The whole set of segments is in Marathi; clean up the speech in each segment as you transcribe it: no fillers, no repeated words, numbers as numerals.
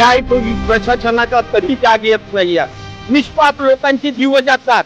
या प्रशासनाचा तरी जाग येत नाही. निष्पाप लोकांची जीव जातात.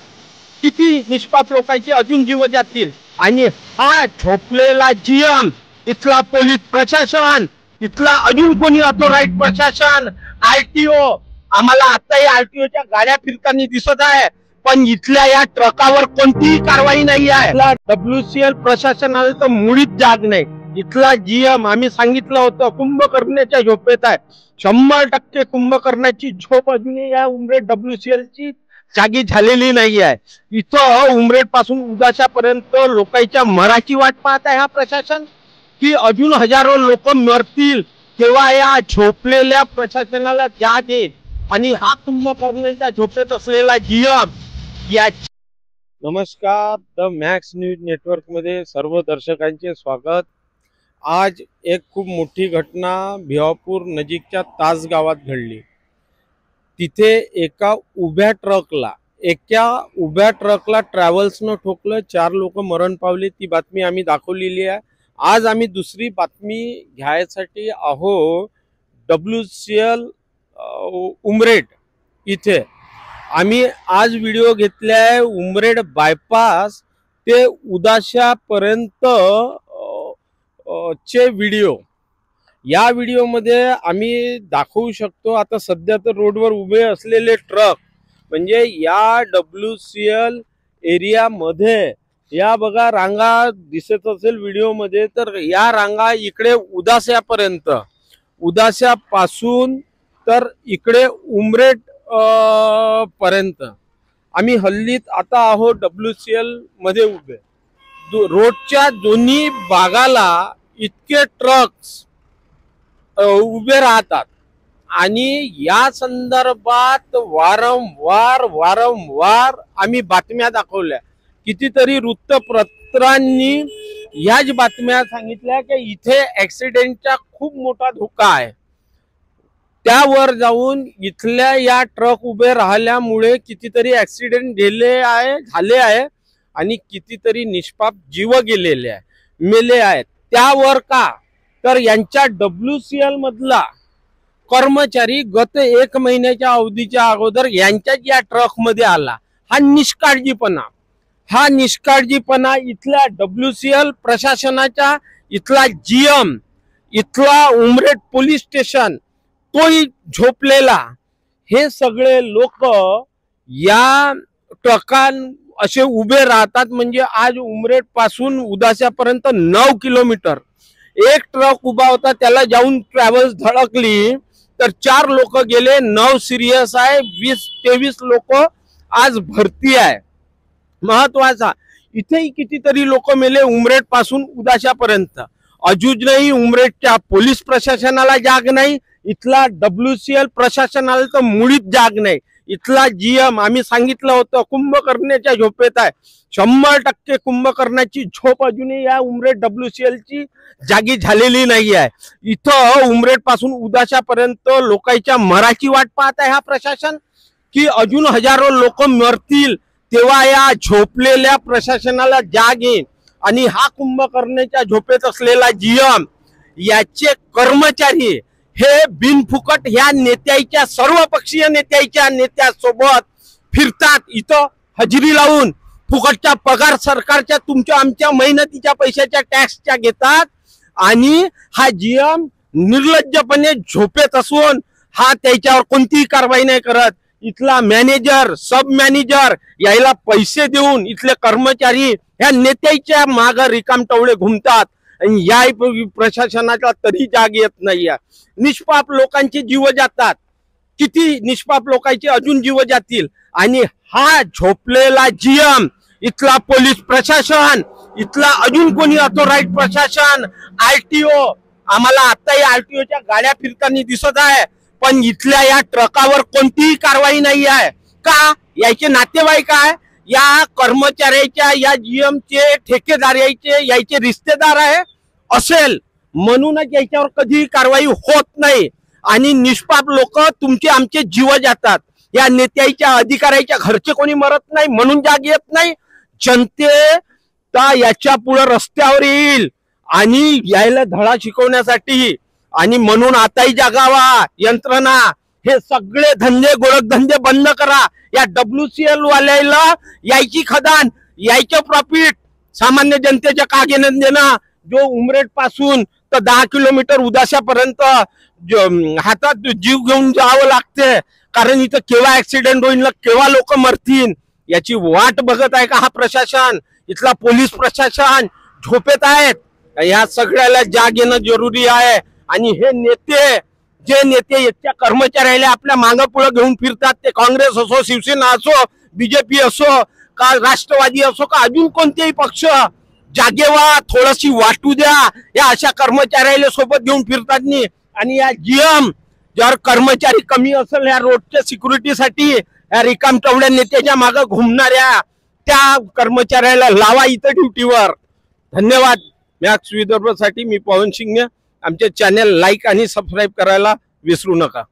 किती निष्पाप लोकांची अजून जीव जातील. आणि हा झोपलेला जीएम, इथला पोलीस प्रशासन, इथला अजून कोणी ऑथोराइज प्रशासन, आरटीओ, आम्हाला आताही आरटीओच्या गाड्या फिरताना दिसत आहे, पण इथल्या या ट्रकावर कोणतीही कारवाई नाही आहे. WCL प्रशासनाला तर मुळीच जाग नाही. इथला जीएम, आम्ही सांगितलं होतं, कुंभकर्णाच्या झोपेत आहे. 100% कुंभकर्णाची झोप अजूनही या उमरेड WCL ची जागी झालेली नाही आहे. इथं उमरेड पासून उदाशापर्यंत लोकांच्या मराठी वाट पाहत आहे हा प्रशासन, की अजून हजारो लोक मरतील तेव्हा या झोपलेल्या प्रशासनाला जाग येईल. आणि हा कुंभकर्णाच्या झोपेत असलेला जीएम या. नमस्कार, द मॅक्स न्यूज नेटवर्क मध्ये सर्व दर्शकांचे स्वागत. आज एक खूप मोठी घटना भिवापूर नजीकच्या तास गावात घडली. तिथे एका उभ्या ट्रकला ट्रॅव्हल्सनं ठोकलं, 4 लोक मरण पावले. ती बातमी आम्ही दाखवलेली आहे. आज आम्ही दुसरी बातमी घ्यायसाठी आहो WCL उमरेड इथे. आम्ही आज व्हिडिओ घेतलाय उमरेड बायपास ते उदाशापर्यंत चे व्हिडिओ. या व्हिडिओमध्ये आम्ही दाखवू शकतो आता सध्या तर रोडवर उभे असलेले ट्रक, म्हणजे या WCL एरियामध्ये या बघा रांगा दिसत असेल व्हिडिओमध्ये, तर या रांगा इकडे उदास्यापर्यंत, उदास्यापासून तर इकडे उमरेड पर्यंत आम्ही हल्लीत आता आहोत WCL मध्ये उभे. रोडच्या दोन्ही भागाला इतके ट्रक्स उभे राहतात आणि या संदर्भात वारंवार आम्ही बातम्या दाखवल्या. कितीतरी वृत्तपत्रांनी याच बातम्या सांगितल्या की इथे ऍक्सिडेंटचा खूप मोठा धोका आहे. त्यावर जाऊन इथल्या या ट्रक उभे राहिल्यामुळे कितीतरी ऍक्सिडेंट झाले आहे आणि कितीतरी निष्पाप जीव गेलेले आहे, मेले आहेत. त्यावर का तर यांच्या WCL मधला कर्मचारी गत 1 महिन्याच्या अवधीच्या अगोदर यांच्याच या ट्रक मध्ये आला. हा निष्काळजीपणा इथल्या WCL प्रशासनाचा, इथला जीएम, इथला उमरेड पोलीस स्टेशन तोही झोपलेला, हे सगळे लोक या ट्रकां असे उभे राहतात. म्हणजे आज उमरेड पासून उदास्यापर्यंत 9 किलोमीटर एक ट्रक उभा होता, त्याला जाऊन ट्रॅव्हल्स धडकली तर 4 लोक गेले, 9 सिरियस आहे, 20-23 लोक आज भरती आहे. महत्वाचा इथेही कितीतरी लोक मेले उमरेड पासून उदाशापर्यंत. अजूनही उमरेडच्या पोलीस प्रशासनाला जाग नाही, इथला WCL प्रशासनाला तर मुळीच जाग नाही. इथला जीएम, आम्ही सांगितलं होतं, कुंभकर्णाच्या झोपेत आहे. 100% कुंभकर्णाची झोप अजूनही या उमरेड WCL ची जागी झालेली नाही आहे. इथं उमरेड पासून उदाशापर्यंत लोकांच्या मराठी वाट पाहत आहे हा प्रशासन, की अजून हजारो लोक मरतील तेव्हा या झोपलेल्या प्रशासनाला जाग येईल. आणि हा कुंभकर्णाच्या झोपेत असलेला जीएम, याचे कर्मचारी हे बिनफुकट ह्या नेत्याच्या, सर्व पक्षीय नेत्यासोबत फिरतात. इथं हजेरी लावून फुकटचा पगार सरकारच्या, तुमच्या आमच्या मेहनतीच्या पैशाच्या टॅक्सच्या घेतात. आणि हा जीएम निर्लज्जपणे झोपेत असून हा त्याच्यावर कोणतीही कारवाई नाही करत. इथला मॅनेजर, सब मॅनेजर यायला पैसे देऊन इथले कर्मचारी ह्या नेत्याच्या माग रिकामटवळे घुमतात आणि या प्रशासनाचा तरी जाग येत नाही. निष्पाप लोकांचे जीव जातात. किती निष्पाप लोकांचे अजून जीव जातील. आणि हा झोपलेला जीएम, इथला पोलीस प्रशासन, इथला अजून कोणी ऑथोराइज प्रशासन, आरटीओ, आम्हाला आताही आरटीओच्या गाड्या फिरताना दिसत आहे, पण इथल्या या ट्रकावर कोणतीही कारवाई नाही आहे. का? याचे नातेवाईक आहे, या कर्मचाऱ्याच्या, या जीएमचे ठेकेदार याचे रिश्तेदार आहे असेल, म्हणूनच याच्यावर कधीही कारवाई होत नाही. आणि निष्पाप लोक, तुमचे आमचे जीव जातात. या नेत्याच्या, अधिकाऱ्याच्या घरचे कोणी मरत नाही म्हणून जाग येत नाही. जनते याच्या पुढे रस्त्यावर येईल आणि यायला धडा शिकवण्यासाठी आणि म्हणून आताही जागावा यंत्रणा, हे सगळे धंदे गोळखधंदे बंद करा. या WCL वाल्याला यायची खदान, यायचं प्रॉफिट सामान्य जनतेच्या का घेणं देणं. जो उमरेड पासून तर 10 किलोमीटर उदाशापर्यंत हातात जीव घेऊन जावं लागते, कारण इथं केव्हा ऍक्सिडेंट होईल, केव्हा लोक मरतील याची वाट बघत आहे का हा प्रशासन? इथला पोलीस प्रशासन झोपेत आहेत. या सगळ्याला जाग येणं जरुरी आहे. आणि हे नेते, जे नेते इथच्या कर्मचाऱ्याला आपल्या मागं पुढे घेऊन फिरतात, ते काँग्रेस असो, शिवसेना असो, BJP असो का राष्ट्रवादी असो का अजून कोणतेही पक्ष, जागेवा, थोडीशी वाटू द्या. या अशा कर्मचाऱ्याला सोबत घेऊन फिरतात नी. आणि या GM जर कर्मचारी कमी असेल या रोडच्या सिक्युरिटीसाठी, या रिकामटवड्या नेत्याच्या मागे घुमणाऱ्या त्या कर्मचाऱ्याला लावा इथं ड्युटीवर. धन्यवाद. मॅक्स विदर्भसाठी मी पवन शिंगे. आमचे चॅनल लाईक आणि सबस्क्राईब करायला विसरू नका.